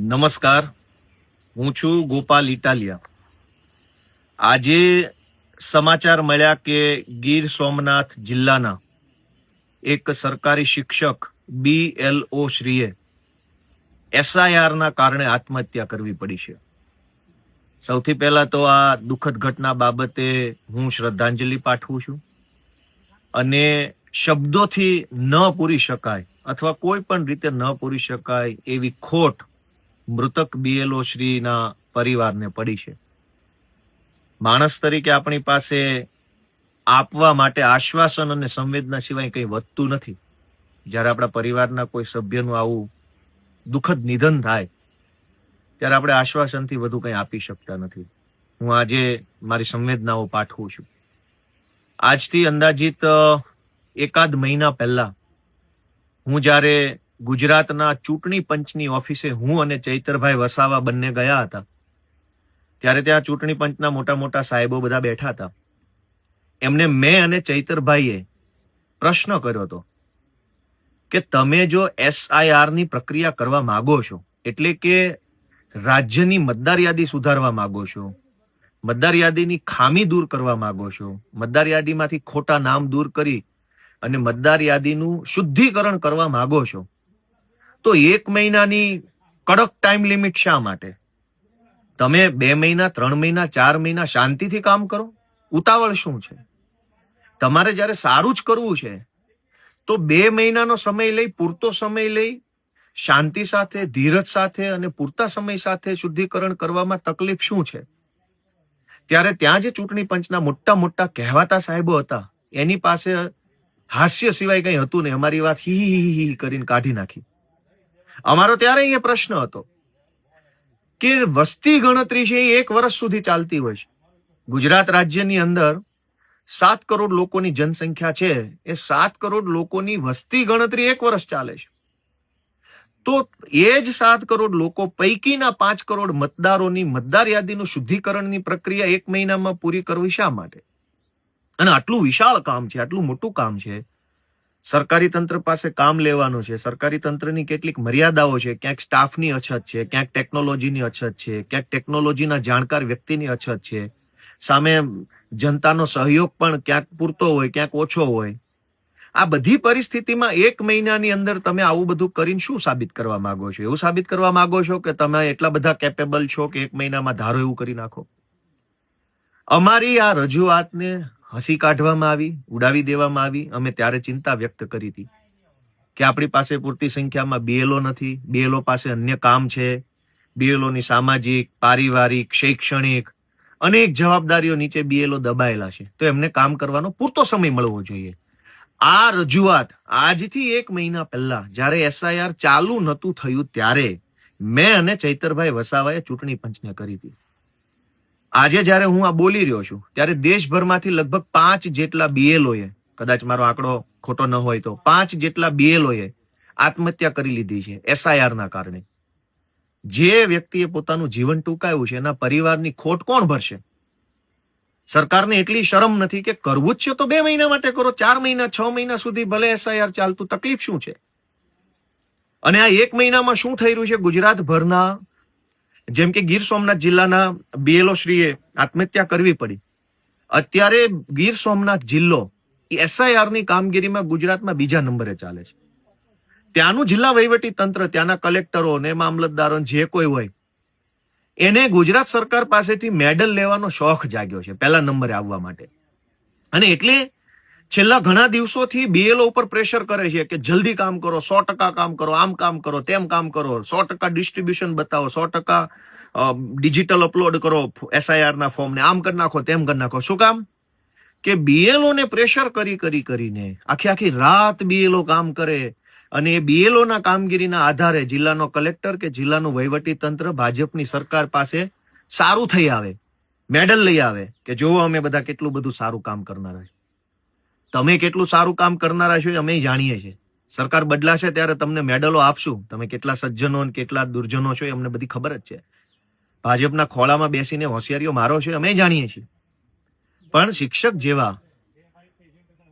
નમસ્કાર, હું છું ગોપાલ ઇટાલિયા. આજે સમાચાર મળ્યા કે ગીર સોમનાથ જિલ્લાના એક સરકારી શિક્ષક BLO શ્રીએ SIR ના કારણે આત્મહત્યા કરવી પડી છે. સૌથી પહેલા તો આ દુઃખદ ઘટના બાબતે હું શ્રદ્ધાંજલિ પાઠવું છું અને શબ્દોથી ન પૂરી શકાય અથવા કોઈ પણ રીતે ન પૂરી શકાય એવી ખોટ મૃતક BLO શ્રીના પરિવારને પડી છે. માણસ તરીકે આપણી પાસે આપવા માટે આશ્વાસન અને સંવેદના સિવાય કંઈ વધતું નથી. જ્યારે આપણા પરિવારના કોઈ સભ્યનું આવું દુઃખદ નિધન થાય ત્યારે આપણે આશ્વાસનથી વધુ કંઈ આપી શકતા નથી. હું આજે મારી સંવેદનાઓ પાઠવું છું. આજથી અંદાજિત એકાદ મહિના પહેલા હું જ્યારે ગુજરાતના ચૂંટણી પંચની ઓફિસે હું અને ચૈતરભાઈ વસાવા બંને ગયા હતા ત્યારે ત્યાં ચૂંટણી પંચના મોટા મોટા સાહેબો બધા બેઠા હતા. એમને મેં અને ચૈતરભાઈએ પ્રશ્ન કર્યો હતો કે તમે જો SIR ની પ્રક્રિયા કરવા માંગો છો, એટલે કે રાજ્યની મતદાર યાદી સુધારવા માંગો છો, મતદાર યાદીની ખામી દૂર કરવા માંગો છો, મતદાર યાદીમાંથી ખોટા નામ દૂર કરી અને મતદાર યાદીનું શુદ્ધિકરણ કરવા માંગો છો, તો 1 મહિનાની કડક ટાઈમ લિમિટ શા માટે? તમે 2 મહિના, 3 મહિના, 4 મહિના શાંતિથી કામ કરો. ઉતાવળ શું છે? તમારે જ્યારે સારું જ કરવું છે તો 2 મહિનાનો સમય લઈ, પૂરતો સમય લઈ, શાંતિ સાથે, ધીરજ સાથે અને પૂરતા સમય સાથે શુદ્ધિકરણ કરવામાં તકલીફ શું છે? ત્યારે ત્યાં જે ચૂંટણી પંચના મોટા મોટા કહેવાતા સાહેબો હતા એની પાસે હાસ્ય સિવાય કંઈ હતું નહીં. અમારી વાત હી કરીને કાઢી નાખી. અમારો ત્યારે અહીંયા પ્રશ્ન હતો કે વસ્તી ગણતરી છે એ 1 વર્ષ સુધી ચાલતી હોય છે. ગુજરાત રાજ્યની અંદર 7 કરોડ લોકોની જનસંખ્યા છે. એ 7 કરોડ લોકોની વસ્તી ગણતરી 1 વર્ષ ચાલે છે. તો એ જ 7 કરોડ લોકો પૈકીના 5 કરોડ મતદારોની મતદાર યાદીનું શુદ્ધિકરણની પ્રક્રિયા 1 મહિનામાં પૂરી કરવી શા માટે? અને આટલું વિશાળ કામ છે, આટલું મોટું કામ છે. સરકારી તંત્ર પાસે કામ લેવાનું છે. સરકારી તંત્રની કેટલીક મર્યાદાઓ છે. ક્યાંક સ્ટાફની અછત છે, ક્યાંક ટેકનોલોજીની અછત છે, ક્યાંક ટેકનોલોજીના જાણકાર વ્યક્તિની અછત છે. સામે જનતાનો સહયોગ પણ ક્યાંક પૂરતો હોય, ક્યાંક ઓછો હોય. આ બધી પરિસ્થિતિમાં 1 મહિનાની અંદર તમે આવું બધું કરીને શું સાબિત કરવા માંગો છો? એવું સાબિત કરવા માંગો છો કે તમે એટલા બધા કેપેબલ છો કે 1 મહિનામાં ધારો એવું કરી નાખો? અમારી આ રજૂઆતને હસી કાઢવામાં આવી, ઉડાવી દેવામાં આવી. અમે ત્યારે ચિંતા વ્યક્ત કરી હતી કે આપણી પાસે પૂરતી સંખ્યામાં BLO નથી, BLO પાસે અન્ય કામ છે, BLOની સામાજિક, પારિવારિક, શૈક્ષણિક અનેક જવાબદારીઓ નીચે BLO દબાયેલા છે. તો એમને કામ કરવાનો પૂરતો સમય મળવો જોઈએ. આ રજૂઆત આજથી 1 મહિના પહેલા જ્યારે SIR ચાલુ નહોતું થયું ત્યારે મેં અને ચૈતરભાઈ વસાવાએ ચૂંટણી પંચને કરી હતી. આજે જ્યારે હું આ બોલી રહ્યો છું ત્યારે દેશભરમાંથી લગભગ 5 જેટલા BLOએ, કદાચ મારો આંકડો ખોટો ન હોય તો 5 જેટલા BLOએ આત્મહત્યા કરી લીધી છે SIR ના કારણે. જે વ્યક્તિએ પોતાનું જીવન ટૂંકાવ્યું છે એના પરિવારની ખોટ કોણ ભરશે? સરકારને એટલી શરમ નથી કે કરવું જ છે તો 2 મહિના માટે કરો, 4 મહિના, 6 મહિના સુધી ભલે SIR ચાલતું, તકલીફ શું છે? અને આ 1 મહિનામાં શું થઈ રહ્યું છે ગુજરાતભરના, જેમ કે ગીર સોમનાથ જિલ્લાના BLO શ્રીએ આત્મહત્યા કરવી પડી. અત્યારે ગીર સોમનાથ જિલ્લો SIR ની કામગીરીમાં ગુજરાતમાં 2જા નંબરે ચાલે છે. ત્યાંનું જિલ્લા વહીવટી તંત્ર, ત્યાંના કલેક્ટરો ને મામલતદારો જે કોઈ હોય એને ગુજરાત સરકાર પાસેથી મેડલ લેવાનો શોખ જાગ્યો છે પહેલા નંબરે આવવા માટે. અને એટલે છેલ્લા ઘણા દિવસોથી BLO ઉપર પ્રેશર કરે છે કે જલ્દી કામ કરો, 100% કામ કરો, આમ કામ કરો, તેમ કામ કરો, 100% ડિસ્ટ્રીબ્યુશન બતાવો, 100% ડિજિટલ અપલોડ કરો SIR ના ફોર્મને, આમ કરી નાખો, તેમ કરી નાખો. શું કામ? કે BLO ને પ્રેશર કરીને આખી રાત BLO કામ કરે અને એ BLO ના કામગીરીના આધારે જિલ્લાનો કલેક્ટર કે જિલ્લાનું વહીવટી તંત્ર ભાજપની સરકાર પાસે સારું થઈ આવે, મેડલ લઈ આવે કે જો અમે બધા કેટલું બધું સારું કામ કરનારા છે. તમે કેટલું સારું કામ કરનારા છો અમે જાણીએ છીએ. સરકાર બદલાશે ત્યારે તમને મેડલો આપશું. તમે કેટલા સજ્જનો અને કેટલા દુર્જનો છો એ અમને બધી ખબર જ છે. ભાજપના ખોળામાં બેસીને હોશિયારીઓ મારો છો અમે જાણીએ છીએ. પણ શિક્ષક જેવા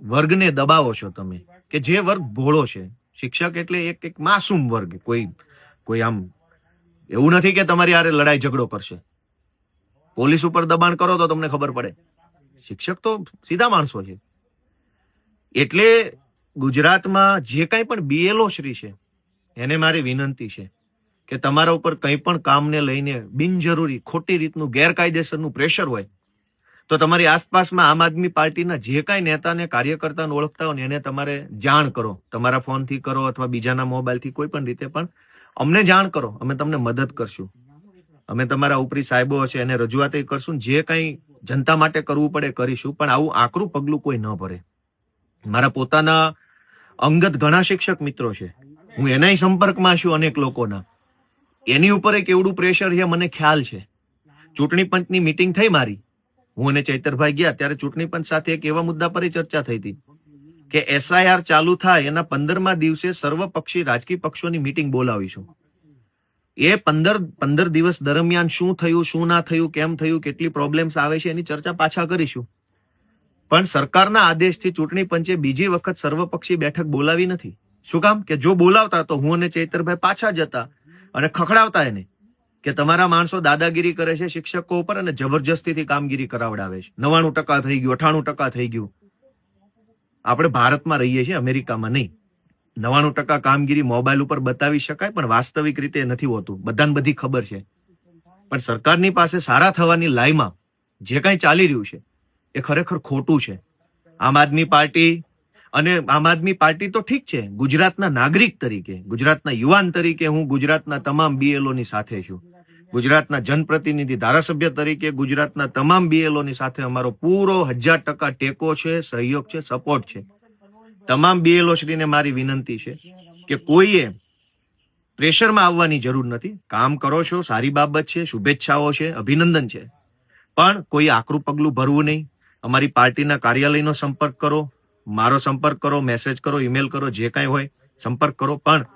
વર્ગને દબાવો છો તમે કે જે વર્ગ ભોળો છે. શિક્ષક એટલે એક માસૂમ વર્ગ, કોઈ આમ એવું નથી કે તમારી હારે લડાઈ ઝઘડો કરશે. પોલીસ ઉપર દબાણ કરો તો તમને ખબર પડે. શિક્ષક તો સીધા માણસો છે. એટલે ગુજરાતમાં જે કંઈ પણ બીએલઓ શ્રી છે એને મારી વિનંતી છે કે તમારા ઉપર કંઈ પણ કામને લઈને બિનજરૂરી ખોટી રીતનું ગેરકાયદેસરનું પ્રેશર હોય તો તમારી આસપાસમાં આમ આદમી પાર્ટીના જે કાંઈ નેતાને કાર્યકર્તાને ઓળખતા હોય ને એને તમારે જાણ કરો. તમારા ફોનથી કરો અથવા બીજાના મોબાઈલથી કોઈ પણ રીતે પણ અમને જાણ કરો. અમે તમને મદદ કરશું. અમે તમારા ઉપરી સાહેબો છે એને રજૂઆત કરશું. જે કંઈ જનતા માટે કરવું પડે કરીશું. પણ આવું આકરું પગલું કોઈ ન ભરે. મારા પોતાના અંગત ઘણા શિક્ષક મિત્રો છે. હું એનાય સંપર્કમાં છું અનેક લોકોના. એની ઉપર એક એવડું પ્રેશર છે મને ખ્યાલ છે. ચૂંટણી પંચની મીટિંગ થઈ મારી. હું અને ચૈતરભાઈ ગયા ત્યારે ચૂંટણી પંચ સાથે એક એવા મુદ્દા પર ચર્ચા થઈ હતી કે SIR ચાલુ થાય એના 15મા દિવસે સર્વપક્ષી રાજકીય પક્ષોની મીટિંગ બોલાવીશું. એ 15 દિવસ દરમિયાન શું થયું, શું ના થયું, કેમ થયું, કેટલી પ્રોબ્લેમ્સ આવે છે એની ચર્ચા પાછા કરીશું. પણ સરકારના આદેશથી ચૂંટણી પંચે બીજી વખત સર્વપક્ષી બેઠક બોલાવી નથી. શું કામ? કે જો બોલાવતા તો હું અને ચૈતરભાઈ પાછા જતા અને ખખડાવતા એને કે તમારા માણસો દાદાગીરી કરે છે શિક્ષકો ઉપર અને જબરજસ્તીથી કામગીરી કરાવડાવે છે. 99% થઈ ગયું, 98% થઈ ગયું. આપણે ભારતમાં રહીએ છીએ, અમેરિકામાં નહીં. 99% કામગીરી મોબાઈલ ઉપર બતાવી શકાય પણ વાસ્તવિક રીતે નથી હોતું. બધાને બધી ખબર છે. પણ સરકારની પાસે સારા થવાની લાઈમાં જે કંઈ ચાલી રહ્યું છે એ ખરેખર ખોટું છે. આમ આદમી પાર્ટી અને આમ આદમી પાર્ટી તો ઠીક છે. ગુજરાતના નાગરિક તરીકે, ગુજરાતના યુવાન તરીકે હું ગુજરાતના તમામ BLOની સાથે છું. ગુજરાતના જનપ્રતિનિધિ ધારાસભ્ય તરીકે ગુજરાતના તમામ BLOની સાથે અમારો પૂરો 1000% ટેકો છે, સહયોગ છે, સપોર્ટ છે. તમામ BLO શ્રીને મારી વિનંતી છે કે કોઈએ પ્રેશરમાં આવવાની જરૂર નથી. કામ કરો છો, સારી બાબત છે, શુભેચ્છાઓ છે, અભિનંદન છે. પણ કોઈ આકરું પગલું ભરવું નહીં. અમારી પાર્ટીના કાર્યાલયનો સંપર્ક કરો, મારો સંપર્ક કરો, મેસેજ કરો, ઈમેલ કરો, જે કાંઈ હોય સંપર્ક કરો. પણ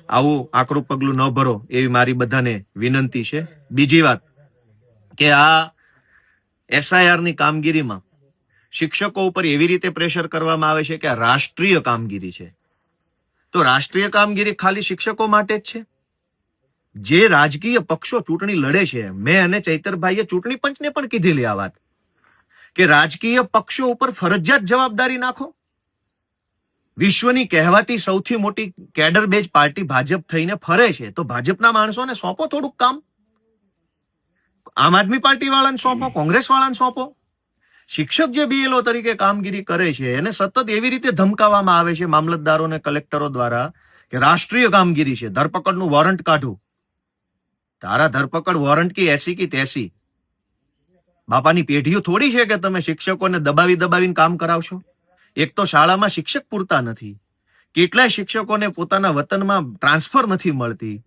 આવું આકરું પગલું ન ભરો એવી મારી બધાને વિનંતી છે. બીજી વાત કે આ SIRની કામગીરીમાં શિક્ષકો ઉપર એવી રીતે પ્રેશર કરવામાં આવે છે કે આ રાષ્ટ્રીય કામગીરી છે. તો રાષ્ટ્રીય કામગીરી ખાલી શિક્ષકો માટે જ છે? જે રાજકીય પક્ષો ચૂંટણી લડે છે, મેં અને ચૈતરભાઈએ ચૂંટણી પંચને પણ કીધેલી આ વાત કે રાજકીય પક્ષો ઉપર ફરજિયાત જવાબદારી નાખો. વિશ્વની કહેવાતી સૌથી મોટી કેડર બેઝ પાર્ટી ભાજપ થઈને ફરે છે તો ભાજપના માણસોને સોંપો થોડુંક કામ. આમ આદમી પાર્ટી વાળાને સોંપો, કોંગ્રેસ વાળાને સોંપો. શિક્ષક જે BLO તરીકે કામગીરી કરે છે એને સતત એવી રીતે ધમકાવવામાં આવે છે મામલતદારો અને કલેક્ટરો દ્વારા કે રાષ્ટ્રીય કામગીરી છે, ધરપકડનું વોરંટ કાઢું. તારા ધરપકડ વોરંટ કી એસી કી તેસી. બાપાની પેઢીઓ થોડી છે કે તમે શિક્ષકોને દબાવીને કામ કરાવશો. એક તો શાળામાં શિક્ષક પૂરતા નથી. કેટલાય શિક્ષકોને પોતાના વતનમાં ટ્રાન્સફર નથી મળતી.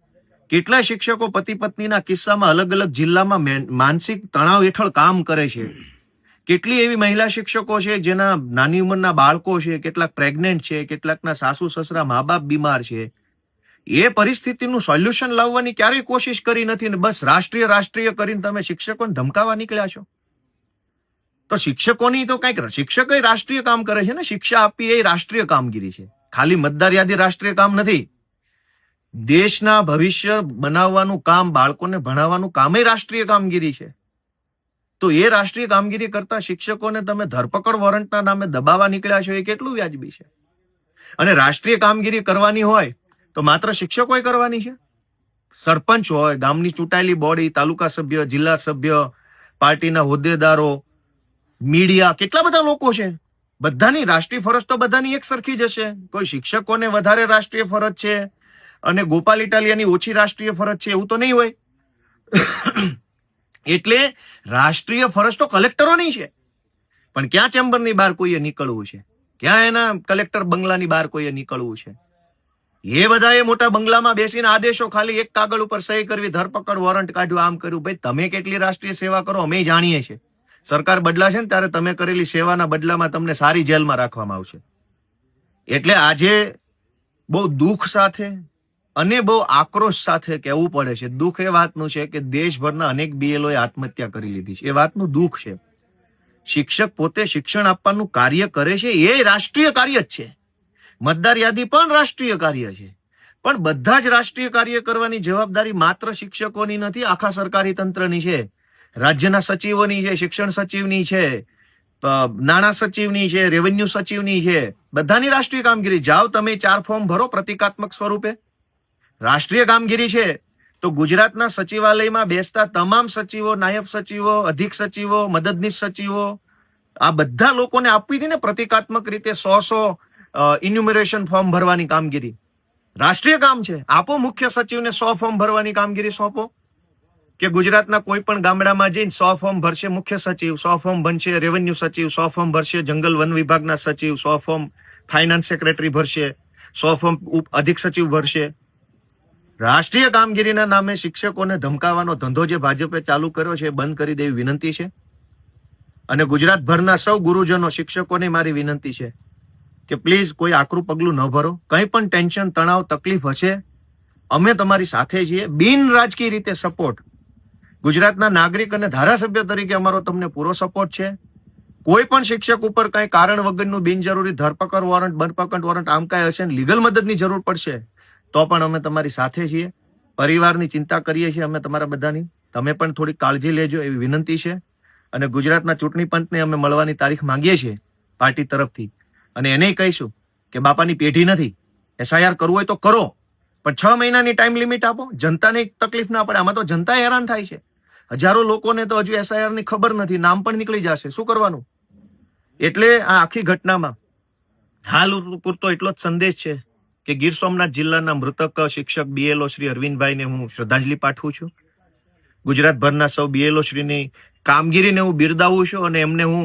કેટલાય શિક્ષકો પતિ પત્નીના કિસ્સામાં અલગ અલગ જિલ્લામાં માનસિક તણાવ હેઠળ કામ કરે છે. કેટલી એવી મહિલા શિક્ષકો છે જેના નાની ઉંમરના બાળકો છે, કેટલાક પ્રેગ્નેન્ટ છે, કેટલાકના સાસુ સસરા મા બાપ બીમાર છે. એ પરિસ્થિતિનું સોલ્યુશન લાવવાની ક્યારેય કોશિશ કરી નથી ને બસ રાષ્ટ્રીય કરીને તમે શિક્ષકોને ધમકાવા નીકળ્યા છો. તો શિક્ષકોની તો કંઈક, શિક્ષકો રાષ્ટ્રીય કામ કરે છે ને, શિક્ષા આપવી એ રાષ્ટ્રીય કામગીરી છે. ખાલી મતદાર યાદી રાષ્ટ્રીય કામ નથી. દેશના ભવિષ્ય બનાવવાનું કામ, બાળકોને ભણાવવાનું કામ એ રાષ્ટ્રીય કામગીરી છે. તો એ રાષ્ટ્રીય કામગીરી કરતા શિક્ષકોને તમે ધરપકડ વોરંટના નામે દબાવવા નીકળ્યા છો એ કેટલું વ્યાજબી છે? અને રાષ્ટ્રીય કામગીરી કરવાની હોય તો માત્ર શિક્ષકોએ કરવાની છે? સરપંચ હોય, ગામની ચૂંટાયેલી બોડી, તાલુકા સભ્ય, જિલ્લા સભ્ય, પાર્ટીના હોદ્દેદારો, મીડિયા, કેટલા બધા લોકો છે. બધાની રાષ્ટ્રીય ફરજ તો બધાની એક સરખી જ હશે. કોઈ શિક્ષકોને વધારે રાષ્ટ્રીય ફરજ છે અને ગોપાલ ઇટાલિયાની ઓછી રાષ્ટ્રીય ફરજ છે એવું તો નહીં હોય. એટલે રાષ્ટ્રીય ફરજ તો કલેક્ટરોની છે. પણ ક્યાં ચેમ્બરની બહાર કોઈએ નીકળવું છે? ક્યાં એના કલેક્ટર બંગલાની બહાર કોઈએ નીકળવું છે? એ બધાએ મોટા બંગલામાં બેસીને આદેશો ખાલી એક કાગળ ઉપર સહી કરવી, ધરપકડ વોરંટ કાઢ્યું, આમ કર્યું. ભાઈ તમે કેટલી રાષ્ટ્રીય સેવા કરો અમે જાણીએ છીએ. સરકાર બદલાશે ને ત્યારે તમે કરેલી સેવાના બદલામાં તમને સારી જેલમાં રાખવામાં આવશે. એટલે આજે બહુ દુઃખ સાથે અને બહુ આક્રોશ સાથે કહેવું પડે છે. દુઃખ એ વાતનું છે કે દેશભરના અનેક BLOએ આત્મહત્યા કરી લીધી છે. એ વાતનું દુઃખ છે. શિક્ષક પોતે શિક્ષણ આપવાનું કાર્ય કરે છે એ રાષ્ટ્રીય કાર્ય જ છે. મતદાર યાદી પણ રાષ્ટ્રીય કાર્ય છે. પણ બધા જ રાષ્ટ્રીય કાર્ય કરવાની જવાબદારી માત્ર શિક્ષકોની નથી, આખા સરકારી તંત્રની છે. રાજ્યના સચિવોની છે, શિક્ષણ સચિવની છે, નાણાં સચિવની છે, રેવન્યુ સચિવની છે. બધાની રાષ્ટ્રીય કામગીરી. જાઓ તમે 4 ફોર્મ ભરો પ્રતિકાત્મક સ્વરૂપે. રાષ્ટ્રીય કામગીરી છે તો ગુજરાતના સચિવાલયમાં બેસતા તમામ સચિવો, નાયબ સચિવો, અધિક સચિવો, મદદનીશ સચિવો, આ બધા લોકોને આપવી હતી ને પ્રતિકાત્મક રીતે 100 ઇન્યુમરેશન ફોર્મ ભરવાની કામગીરી. રાષ્ટ્રીય કામ છે. આપો મુખ્ય સચિવને 100 ફોર્મ ભરવાની કામગીરી સોંપો કે ગુજરાતના કોઈ પણ ગામડામાં જઈને 100 ફોર્મ ભરશે મુખ્ય સચિવ, 100 ફોર્મ બનશે રેવન્યુ સચિવ, 100 ફોર્મ ભરશે જંગલ વન વિભાગના સચિવ, 100 ફોર્મ ફાઇનાન્સ સેક્રેટરી ભરશે, 100 ફોર્મ અધિક સચિવ ભરશે. રાષ્ટ્રીય કામગીરીના નામે શિક્ષકોને ધમકાવવાનો ધંધો જે ભાજપે ચાલુ કર્યો છે એ બંધ કરી દેવી વિનંતી છે. અને ગુજરાતભરના સૌ ગુરુજનો, શિક્ષકોને મારી વિનંતી છે કે પ્લીઝ કોઈ આકરું પગલું ન ભરો. કંઈ પણ ટેન્શન, તણાવ, તકલીફ હશે, અમે તમારી સાથે છીએ. બિન રાજકીય રીતે સપોર્ટ, ગુજરાતના નાગરિક અને ધારાસભ્ય તરીકે અમારો તમને પૂરો સપોર્ટ છે. કોઈ પણ શિક્ષક ઉપર કઈ કારણ વગરનું બિનજરૂરી ધરપકડ વોરંટ, બરપકડ વોરંટ આમ કઈ હશે, લીગલ મદદની જરૂર પડશે તો પણ અમે તમારી સાથે છીએ. પરિવારની ચિંતા કરીએ છીએ અમે તમારા બધાની. તમે પણ થોડી કાળજી લેજો એવી વિનંતી છે. અને ગુજરાતના ચૂંટણી પંચને અમે મળવાની તારીખ માંગીએ છીએ પાર્ટી તરફથી. અને એને કહીશું કે બાપાની પેઢી નથી, SIR કરવું હોય તો કરો, પણ 6 મહિનાની ટાઈમ લિમિટ આપો. જનતાને તકલીફ ના પડે. આમાં તો જનતા હેરાન થાય છે. હજારો લોકોને તો હજુ SIR ની ખબર નથી, નામ પણ નીકળી જશે, શું કરવાનું? એટલે આ આખી ઘટનામાં હાલ પૂરતો એટલો જ સંદેશ છે કે ગીર સોમનાથ જિલ્લાના મૃતક શિક્ષક BLO શ્રી અરવિંદભાઈને હું શ્રદ્ધાંજલિ પાઠવું છું. ગુજરાતભરના સૌ BLO શ્રીની કામગીરીને હું બિરદાવું છું અને એમને હું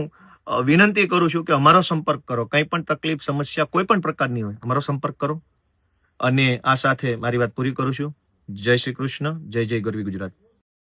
વિનંતી કરું છું કે અમારો સંપર્ક કરો. કંઈ પણ તકલીફ, સમસ્યા કોઈ પણ પ્રકારની હોય અમારો સંપર્ક કરો. અને આ સાથે મારી વાત પૂરી કરું છું. જય શ્રી કૃષ્ણ, જય જય ગરવી ગુજરાત.